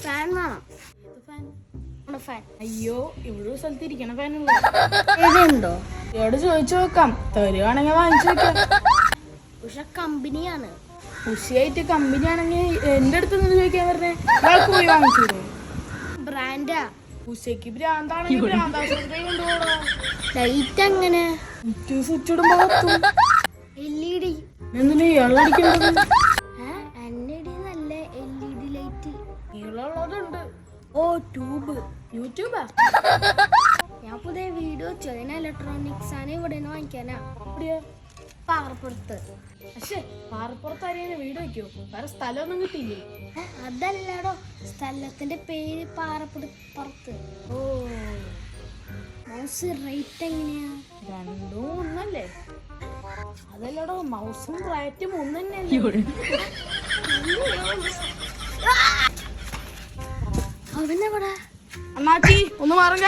Fan വേണം. അയ്യോ ഇവിടെ ഒരു സ്ഥലത്ത് ഇരിക്കണ ഫാനുള്ള ഏതുണ്ടോ? ഇവരോട് ചോദിച്ചു നോക്കാം, തരുവാണെങ്കിൽ വാങ്ങിച്ചു വെക്കാം. പക്ഷെ കമ്പനിയാണ്. കൃഷിയായിട്ട് കമ്പനി ആണെങ്കിൽ എന്റെ അടുത്ത് നിന്ന് ചോദിക്കാൻ പറഞ്ഞേ ഒരാൾക്ക് പോയി വാങ്ങിച്ചു. ബ്രാൻഡാ. ഉഷയ്ക്ക് ഭ്രാന്താണെങ്കിൽ ഭ്രാന്താശുപത്രി കൊണ്ടുപോകണോ? ലൈറ്റ് അങ്ങനെ സ്വിച്ച് ഇടുമ്പോ LED. എന്തിനാ ഇയാളടിക്കുന്നത്? LED നല്ല LED ലൈറ്റ് നീളമുള്ളതുണ്ട്. ഓ ട്യൂബ്. യൂട്യൂബാ? ഞാൻ പുതിയ വീഡിയോ ചെയ്യുന്ന ഇലക്ട്രോണിക്സ് ആണ് ഇവിടെ നിന്ന് വാങ്ങിക്കാനാ. എവിടെയാ? പാറപ്പുറത്ത്. പക്ഷേ പാറപ്പുറത്ത് ആരെയും വീട് വെക്കോ? വേറെ സ്ഥലമൊന്നും കിട്ടിയില്ലേ? അതല്ലടോ, സ്ഥലത്തിന്റെ പേര് പാറപ്പുറത്ത്. ഓ മൗസ് റേറ്റ് എങ്ങനെയാ? രണ്ടും ഒന്നല്ലേ? അതല്ലടോ, മൗസും ബ്രാറ്റും ഒന്ന് തന്നെയല്ലേ? അവനെവിടെ? അണ്ണാച്ചി ഒന്ന് മാറുക.